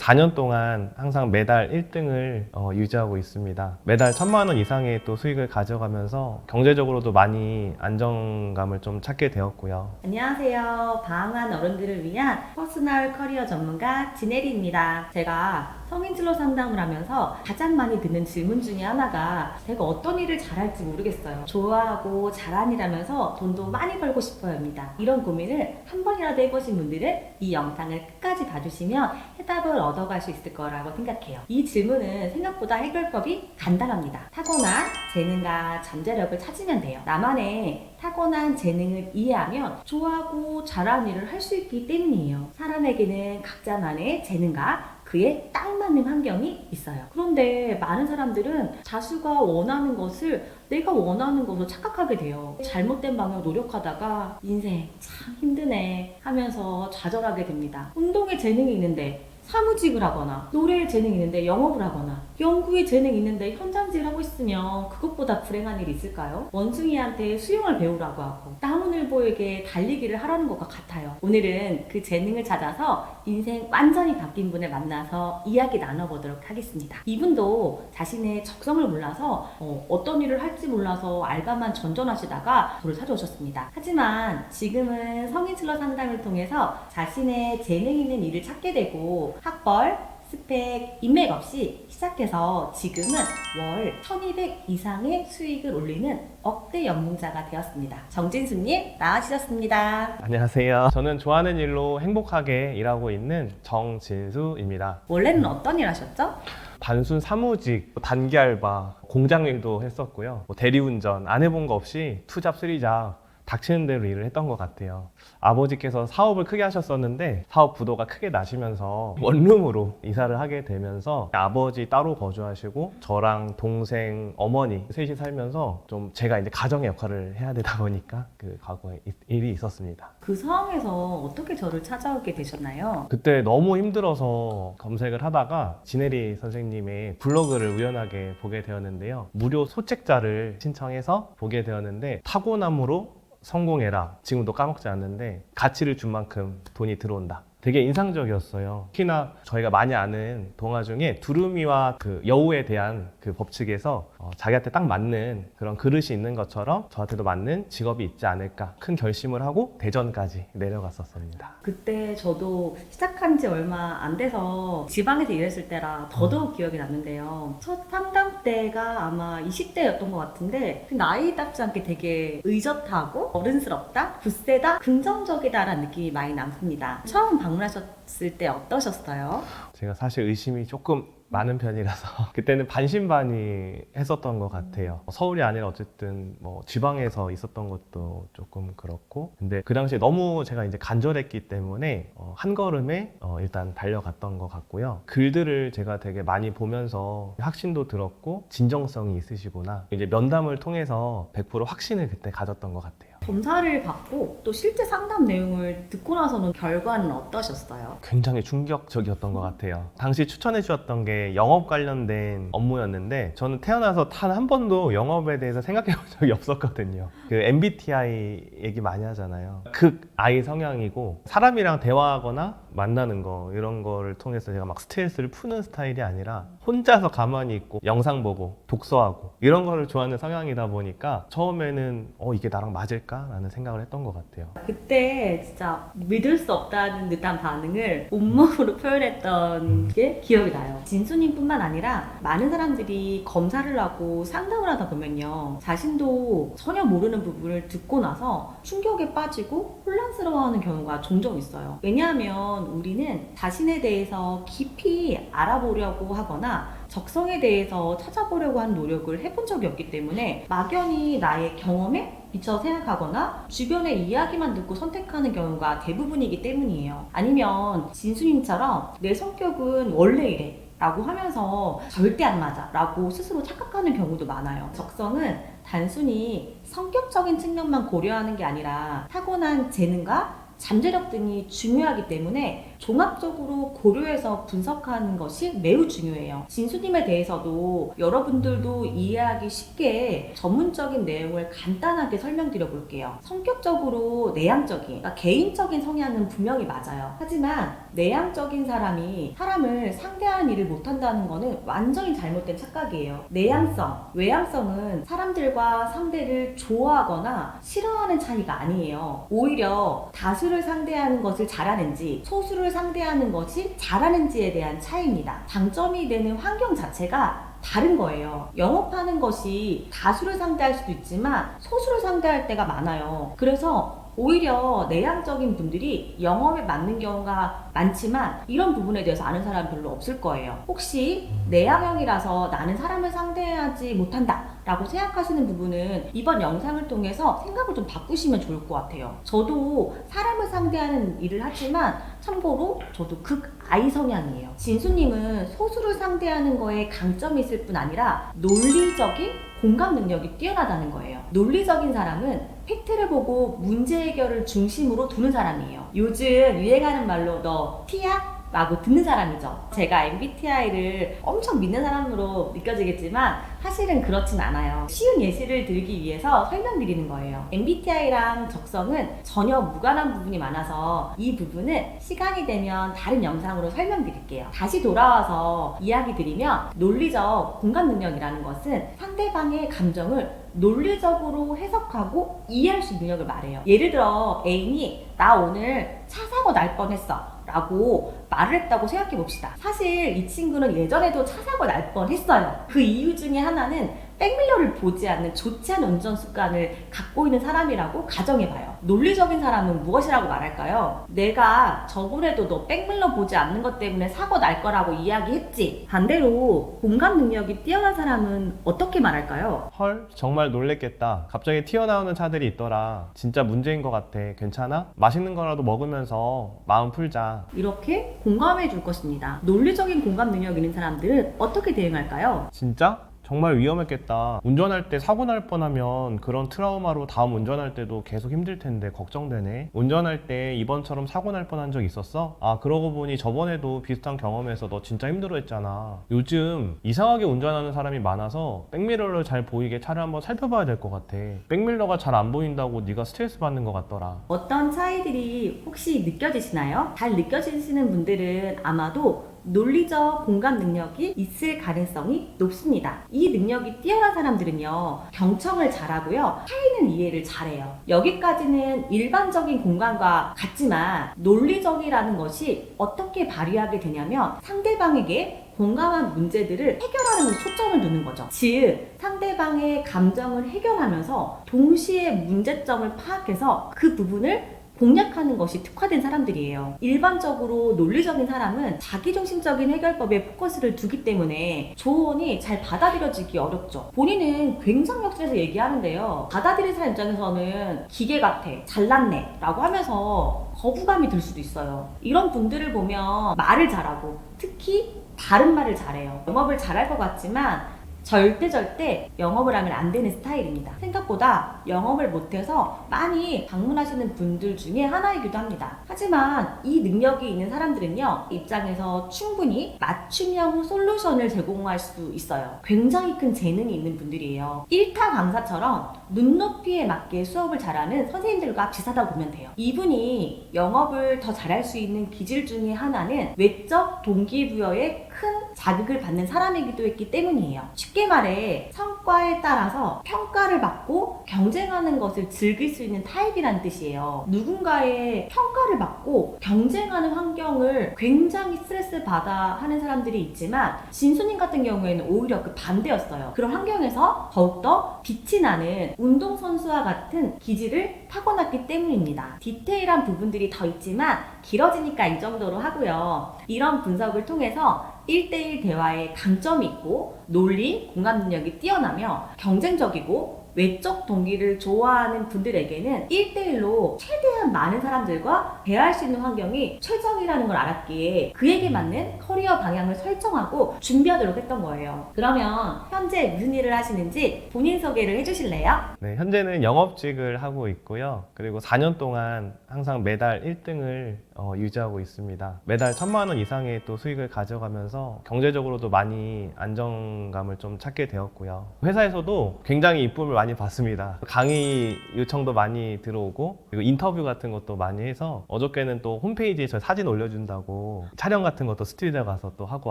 4년 동안 항상 매달 1등을 유지하고 있습니다. 매달 1,000만 원 이상의 또 수익을 가져가면서 경제적으로도 많이 안정감을 좀 찾게 되었고요. 안녕하세요. 방황한 어른들을 위한 퍼스널 커리어 전문가 진혜리입니다. 제가 성인 진로 상담을 하면서 가장 많이 듣는 질문 중에 하나가 내가 어떤 일을 잘할지 모르겠어요. 좋아하고 잘한 일하면서 돈도 많이 벌고 싶어야 합니다. 이런 고민을 한 번이라도 해보신 분들은 이 영상을 끝까지 봐주시면 해답을 얻어갈 수 있을 거라고 생각해요. 이 질문은 생각보다 해결법이 간단합니다. 타고난 재능과 잠재력을 찾으면 돼요. 나만의 타고난 재능을 이해하면 좋아하고 잘하는 일을 할 수 있기 때문이에요. 사람에게는 각자만의 재능과 그에 딱 맞는 환경이 있어요. 그런데 많은 사람들은 자수가 원하는 것을 내가 원하는 것으로 착각하게 돼요. 잘못된 방향 노력하다가 인생 참 힘드네 하면서 좌절하게 됩니다. 운동에 재능이 있는데 사무직을 하거나, 노래에 재능이 있는데 영업을 하거나, 연구에 재능이 있는데 현장직을 하고 있으면 그것보다 불행한 일이 있을까요? 원숭이한테 수영을 배우라고 하고 나무늘보에게 달리기를 하라는 것과 같아요. 오늘은 그 재능을 찾아서 인생 완전히 바뀐 분을 만나서 이야기 나눠보도록 하겠습니다. 이분도 자신의 적성을 몰라서 어떤 일을 할지 몰라서 알바만 전전하시다가 저를 찾아오셨습니다. 하지만 지금은 성인 진로 상담을 통해서 자신의 재능 있는 일을 찾게 되고 학벌, 스펙, 인맥 없이 시작해서 지금은 월 1,200 이상의 수익을 올리는 억대 연봉자가 되었습니다. 정진수님 나와주셨습니다. 안녕하세요. 저는 좋아하는 일로 행복하게 일하고 있는 정진수입니다. 원래는 어떤 일 하셨죠? 단순 사무직, 단기 알바, 공장 일도 했었고요. 대리운전 안 해본 거 없이 투잡, 쓰리잡 닥치는 대로 일을 했던 것 같아요. 아버지께서 사업을 크게 하셨었는데 사업 부도가 크게 나시면서 원룸으로 이사를 하게 되면서 아버지 따로 거주하시고 저랑 동생, 어머니 셋이 살면서 좀 제가 이제 가정의 역할을 해야 되다 보니까 그 과거에 일이 있었습니다. 그 상황에서 어떻게 저를 찾아오게 되셨나요? 그때 너무 힘들어서 검색을 하다가 진혜리 선생님의 블로그를 우연하게 보게 되었는데요. 무료 소책자를 신청해서 보게 되었는데 타고남으로 성공해라. 지금도 까먹지 않는데 가치를 준 만큼 돈이 들어온다. 되게 인상적이었어요. 특히나 저희가 많이 아는 동화 중에 두루미와 그 여우에 대한 그 법칙에서 자기한테 딱 맞는 그런 그릇이 있는 것처럼 저한테도 맞는 직업이 있지 않을까 큰 결심을 하고 대전까지 내려갔었습니다. 그때 저도 시작한 지 얼마 안 돼서 지방에서 일했을 때라 더더욱 기억이 났는데요. 첫 상담 때가 아마 20대였던 것 같은데 나이답지 않게 되게 의젓하고 어른스럽다, 굳세다, 긍정적이다라는 느낌이 많이 남습니다. 처음 방문하셨을 때 어떠셨어요? 제가 사실 의심이 조금 많은 편이라서 그때는 반신반의 했었던 것 같아요. 서울이 아니라 어쨌든 뭐 지방에서 있었던 것도 조금 그렇고, 근데 그 당시에 너무 제가 이제 간절했기 때문에 한 걸음에 일단 달려갔던 것 같고요. 글들을 제가 되게 많이 보면서 확신도 들었고 진정성이 있으시구나. 이제 면담을 통해서 100% 확신을 그때 가졌던 것 같아요. 검사를 받고 또 실제 상담 내용을 듣고 나서는 결과는 어떠셨어요? 굉장히 충격적이었던 것 같아요. 당시 추천해 주셨던 게 영업 관련된 업무였는데 저는 태어나서 단 한 번도 영업에 대해서 생각해 본 적이 없었거든요. 그 MBTI 얘기 많이 하잖아요. 극 I 성향이고 사람이랑 대화하거나 만나는 거 이런 거를 통해서 제가 막 스트레스를 푸는 스타일이 아니라 혼자서 가만히 있고 영상 보고 독서하고 이런 거를 좋아하는 성향이다 보니까 처음에는 이게 나랑 맞을까? 라는 생각을 했던 것 같아요. 그때 진짜 믿을 수 없다는 듯한 반응을 온몸으로 표현했던 게 기억이 나요. 진수님뿐만 아니라 많은 사람들이 검사를 하고 상담을 하다 보면요, 자신도 전혀 모르는 부분을 듣고 나서 충격에 빠지고 혼란스러워하는 경우가 종종 있어요. 왜냐하면 우리는 자신에 대해서 깊이 알아보려고 하거나 적성에 대해서 찾아보려고 하는 노력을 해본 적이 없기 때문에 막연히 나의 경험에 미처 생각하거나 주변의 이야기만 듣고 선택하는 경우가 대부분이기 때문이에요. 아니면 진수님처럼 내 성격은 원래 이래 라고 하면서 절대 안 맞아 라고 스스로 착각하는 경우도 많아요. 적성은 단순히 성격적인 측면만 고려하는 게 아니라 타고난 재능과 잠재력 등이 중요하기 때문에 종합적으로 고려해서 분석하는 것이 매우 중요해요. 진수님에 대해서도 여러분들도 이해하기 쉽게 전문적인 내용을 간단하게 설명드려 볼게요. 성격적으로 내향적인, 그러니까 개인적인 성향은 분명히 맞아요. 하지만 내향적인 사람이 사람을 상대하는 일을 못한다는 것은 완전히 잘못된 착각이에요. 내향성, 외향성은 사람들과 상대를 좋아하거나 싫어하는 차이가 아니에요. 오히려 다수를 상대하는 것을 잘하는지 소수를 상대하는 것이 잘하는지에 대한 차이입니다. 장점이 되는 환경 자체가 다른 거예요. 영업하는 것이 다수를 상대할 수도 있지만 소수를 상대할 때가 많아요. 그래서 오히려 내향적인 분들이 영업에 맞는 경우가 많지만 이런 부분에 대해서 아는 사람 별로 없을 거예요. 혹시 내향형이라서 나는 사람을 상대하지 못한다 라고 생각하시는 부분은 이번 영상을 통해서 생각을 좀 바꾸시면 좋을 것 같아요. 저도 사람을 상대하는 일을 하지만 참고로 저도 극I 성향이에요. 진수님은 소수를 상대하는 거에 강점이 있을 뿐 아니라 논리적인 공감 능력이 뛰어나다는 거예요. 논리적인 사람은 팩트를 보고 문제 해결을 중심으로 두는 사람이에요. 요즘 유행하는 말로 너 T야? 라고 듣는 사람이죠. 제가 MBTI를 엄청 믿는 사람으로 느껴지겠지만 사실은 그렇진 않아요. 쉬운 예시를 들기 위해서 설명드리는 거예요. MBTI랑 적성은 전혀 무관한 부분이 많아서 이 부분은 시간이 되면 다른 영상으로 설명드릴게요. 다시 돌아와서 이야기 드리면 논리적 공감 능력이라는 것은 상대방의 감정을 논리적으로 해석하고 이해할 수 있는 능력을 말해요. 예를 들어 애인이 나 오늘 차 사고 날 뻔했어 라고 말을 했다고 생각해 봅시다. 사실 이 친구는 예전에도 차 사고 날 뻔했어요. 그 이유 중에 하나는 백밀러를 보지 않는 좋지 않은 운전 습관을 갖고 있는 사람이라고 가정해봐요. 논리적인 사람은 무엇이라고 말할까요? 내가 저번에도 너 백밀러 보지 않는 것 때문에 사고 날 거라고 이야기했지. 반대로 공감 능력이 뛰어난 사람은 어떻게 말할까요? 헐, 정말 놀랬겠다. 갑자기 튀어나오는 차들이 있더라. 진짜 문제인 것 같아. 괜찮아? 맛있는 거라도 먹으면서 마음 풀자. 이렇게 공감해 줄 것입니다. 논리적인 공감 능력 있는 사람들은 어떻게 대응할까요? 진짜? 정말 위험했겠다. 운전할 때 사고 날 뻔하면 그런 트라우마로 다음 운전할 때도 계속 힘들 텐데 걱정되네. 운전할 때 이번처럼 사고 날 뻔한 적 있었어? 아, 그러고 보니 저번에도 비슷한 경험에서 너 진짜 힘들어했잖아. 요즘 이상하게 운전하는 사람이 많아서 백미러를 잘 보이게 차를 한번 살펴봐야 될 것 같아. 백밀러가 잘 안 보인다고 네가 스트레스 받는 것 같더라. 어떤 차이들이 혹시 느껴지시나요? 잘 느껴지시는 분들은 아마도 논리적 공감 능력이 있을 가능성이 높습니다. 이 능력이 뛰어난 사람들은요, 경청을 잘하고요, 타인을 이해를 잘해요. 여기까지는 일반적인 공감과 같지만 논리적이라는 것이 어떻게 발휘하게 되냐면 상대방에게 공감한 문제들을 해결하는 데 초점을 두는 거죠. 즉, 상대방의 감정을 해결하면서 동시에 문제점을 파악해서 그 부분을 공략하는 것이 특화된 사람들이에요. 일반적으로 논리적인 사람은 자기중심적인 해결법에 포커스를 두기 때문에 조언이 잘 받아들여지기 어렵죠. 본인은 굉장력실에서 얘기하는데요, 받아들인 사람 입장에서는 기계 같아, 잘났네 라고 하면서 거부감이 들 수도 있어요. 이런 분들을 보면 말을 잘하고 특히 다른 말을 잘해요. 영업을 잘할 것 같지만 절대 영업을 하면 안 되는 스타일입니다. 생각보다 영업을 못해서 많이 방문하시는 분들 중에 하나이기도 합니다. 하지만 이 능력이 있는 사람들은요, 입장에서 충분히 맞춤형 솔루션을 제공할 수 있어요. 굉장히 큰 재능이 있는 분들이에요. 1타 강사처럼 눈높이에 맞게 수업을 잘하는 선생님들과 비슷하다고 보면 돼요. 이분이 영업을 더 잘할 수 있는 기질 중에 하나는 외적 동기부여에 큰 자극을 받는 사람이기도 했기 때문이에요. 쉽게 말해 성과에 따라서 평가를 받고 경쟁하는 것을 즐길 수 있는 타입이라는 뜻이에요. 누군가의 평가를 받고 경쟁하는 환경을 굉장히 스트레스 받아 하는 사람들이 있지만 진수님 같은 경우에는 오히려 그 반대였어요. 그런 환경에서 더욱더 빛이 나는 운동선수와 같은 기질을 타고났기 때문입니다. 디테일한 부분들이 더 있지만 길어지니까 이 정도로 하고요. 이런 분석을 통해서 1대1 대화에 강점이 있고 논리, 공감 능력이 뛰어나며 경쟁적이고 외적 동기를 좋아하는 분들에게는 1대1로 최대한 많은 사람들과 대화할 수 있는 환경이 최적이라는 걸 알았기에 그에게 맞는 커리어 방향을 설정하고 준비하도록 했던 거예요. 그러면 현재 무슨 일을 하시는지 본인 소개를 해주실래요? 네, 현재는 영업직을 하고 있고요. 그리고 4년 동안 항상 매달 1등을 유지하고 있습니다. 매달 1,000만 원 이상의 또 수익을 가져가면서 경제적으로도 많이 안정감을 좀 찾게 되었고요. 회사에서도 굉장히 이쁨을 많이 받습니다. 강의 요청도 많이 들어오고 그리고 인터뷰 같은 것도 많이 해서 어저께는 또 홈페이지에 저 사진 올려준다고 촬영 같은 것도 스튜디오 가서 또 하고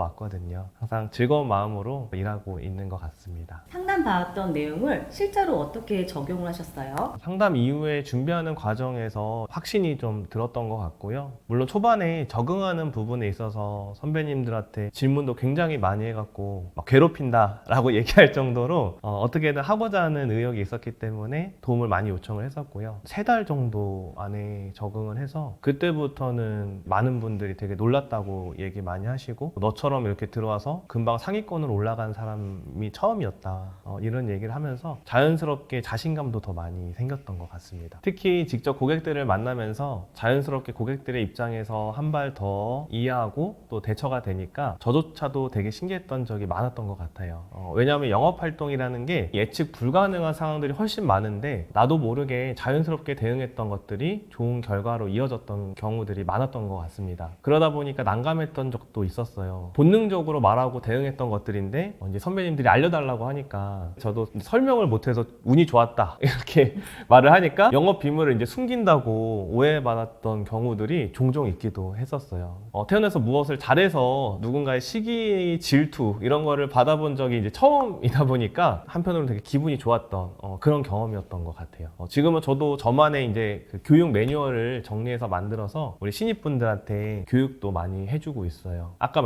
왔거든요. 항상 즐거운 마음으로 일하고 있는 것 같습니다. 상담 받았던 내용을 실제로 어떻게 적용을 하셨어요? 상담 이후에 준비하는 과정에서 확신이 좀 들었던 것 같고요. 물론 초반에 적응하는 부분에 있어서 선배님들한테 질문도 굉장히 많이 해갖고 막 괴롭힌다라고 얘기할 정도로 어떻게든 하고자 하는 의욕이 있었기 때문에 도움을 많이 요청을 했었고요. 3달 정도 안에 적응을 해서 그때부터는 많은 분들이 되게 놀랐다고 얘기 많이 하시고 너처럼 이렇게 들어와서 금방 상위권으로 올라간 사람이 처음이었다. 이런 얘기를 하면서 자연스럽게 자신감도 더 많이 생겼던 것 같습니다. 특히 직접 고객들을 만나면서 자연스럽게 고객들의 입장에서 한 발 더 이해하고 또 대처가 되니까 저조차도 되게 신기했던 적이 많았던 것 같아요. 왜냐하면 영업활동이라는 게 예측 불가능한 상황들이 훨씬 많은데 나도 모르게 자연스럽게 대응했던 것들이 좋은 결과로 이어졌던 경우들이 많았던 것 같습니다. 그러다 보니까 난감했던 적도 있었어요. 본능적으로 말하고 대응했던 것들인데 이제 선배님들이 알려달라고 하니까 저도 설명을 못해서 운이 좋았다 이렇게 말을 하니까 영업 비밀을 이제 숨긴다고 오해받았던 경우들이 종종 있기도 했었어요. 태어나서 무엇을 잘해서 누군가의 시기, 질투 이런 거를 받아본 적이 이제 처음이다 보니까 한편으로는 되게 기분이 좋았던 그런 경험이었던 것 같아요. 지금은 저도 저만의 이제 그 교육 매뉴얼을 정리해서 만들어서 우리 신입분들한테 교육도 많이 해주고 있어요. 아까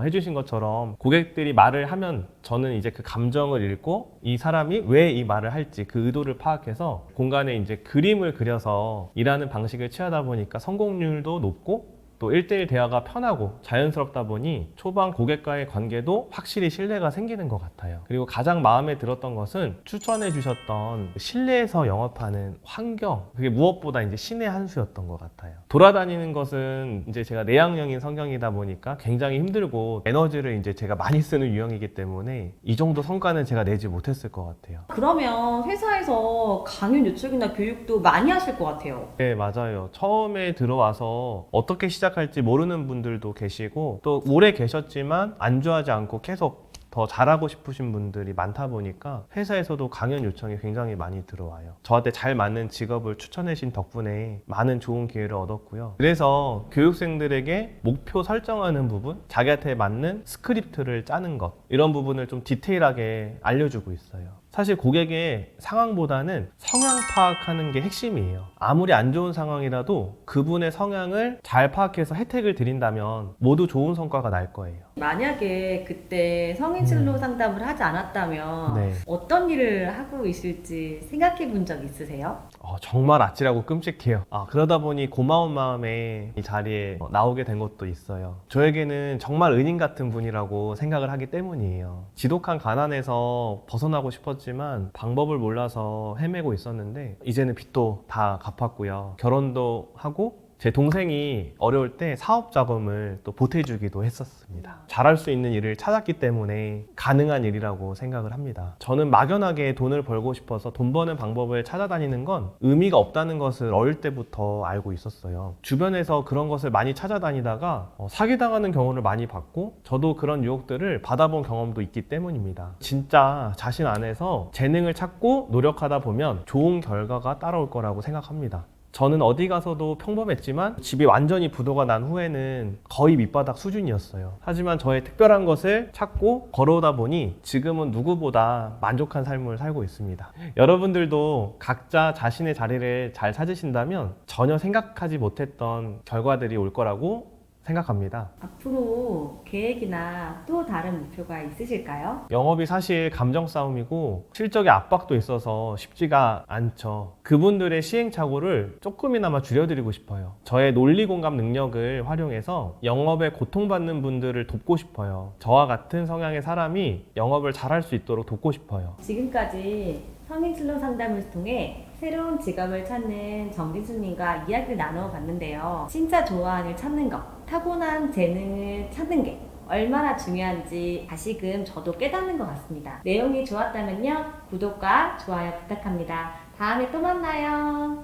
해주신 것처럼 고객들이 말을 하면 저는 이제 그 감정을 읽고 이 사람이 왜 이 말을 할지 그 의도를 파악해서 공간에 이제 그림을 그려서 일하는 방식을 취하다 보니까 성공률도 높고 또 1대1 대화가 편하고 자연스럽다 보니 초반 고객과의 관계도 확실히 신뢰가 생기는 것 같아요. 그리고 가장 마음에 들었던 것은 추천해 주셨던 실내에서 영업하는 환경, 그게 무엇보다 이제 신의 한 수였던 것 같아요. 돌아다니는 것은 이제 제가 내향형인 성격이다 보니까 굉장히 힘들고 에너지를 이제 제가 많이 쓰는 유형이기 때문에 이 정도 성과는 제가 내지 못했을 것 같아요. 그러면 회사에서 강연 요청이나 교육도 많이 하실 것 같아요. 네, 맞아요. 처음에 들어와서 어떻게 시작할지 모르는 분들도 계시고 또 오래 계셨지만 안주하지 않고 계속 더 잘하고 싶으신 분들이 많다 보니까 회사에서도 강연 요청이 굉장히 많이 들어와요. 저한테 잘 맞는 직업을 추천해 주신 덕분에 많은 좋은 기회를 얻었고요. 그래서 교육생들에게 목표 설정하는 부분, 자기한테 맞는 스크립트를 짜는 것, 이런 부분을 좀 디테일하게 알려주고 있어요. 사실 고객의 상황보다는 성향 파악하는 게 핵심이에요. 아무리 안 좋은 상황이라도 그분의 성향을 잘 파악해서 혜택을 드린다면 모두 좋은 성과가 날 거예요. 만약에 그때 성인 진로 상담을 하지 않았다면 네. 어떤 일을 하고 있을지 생각해 본 적 있으세요? 정말 아찔하고 끔찍해요. 그러다 보니 고마운 마음에 이 자리에 나오게 된 것도 있어요. 저에게는 정말 은인 같은 분이라고 생각을 하기 때문이에요. 지독한 가난에서 벗어나고 싶었지만 방법을 몰라서 헤매고 있었는데 이제는 빚도 다 갚았고요. 결혼도 하고 제 동생이 어려울 때 사업 자금을 또 보태주기도 했었습니다. 잘할 수 있는 일을 찾았기 때문에 가능한 일이라고 생각을 합니다. 저는 막연하게 돈을 벌고 싶어서 돈 버는 방법을 찾아다니는 건 의미가 없다는 것을 어릴 때부터 알고 있었어요. 주변에서 그런 것을 많이 찾아다니다가 사기당하는 경우를 많이 봤고 저도 그런 유혹들을 받아본 경험도 있기 때문입니다. 진짜 자신 안에서 재능을 찾고 노력하다 보면 좋은 결과가 따라올 거라고 생각합니다. 저는 어디 가서도 평범했지만 집이 완전히 부도가 난 후에는 거의 밑바닥 수준이었어요. 하지만 저의 특별한 것을 찾고 걸어오다 보니 지금은 누구보다 만족한 삶을 살고 있습니다. 여러분들도 각자 자신의 자리를 잘 찾으신다면 전혀 생각하지 못했던 결과들이 올 거라고 생각합니다. 앞으로 계획이나 또 다른 목표가 있으실까요? 영업이 사실 감정 싸움이고 실적의 압박도 있어서 쉽지가 않죠. 그분들의 시행착오를 조금이나마 줄여드리고 싶어요. 저의 논리 공감 능력을 활용해서 영업에 고통받는 분들을 돕고 싶어요. 저와 같은 성향의 사람이 영업을 잘할 수 있도록 돕고 싶어요. 지금까지 성인진로 상담을 통해 새로운 직업을 찾는 정진수님과 이야기를 나누어 봤는데요. 진짜 좋아하는 일 찾는 것, 타고난 재능을 찾는 게 얼마나 중요한지 다시금 저도 깨닫는 것 같습니다. 내용이 좋았다면요, 구독과 좋아요 부탁합니다. 다음에 또 만나요.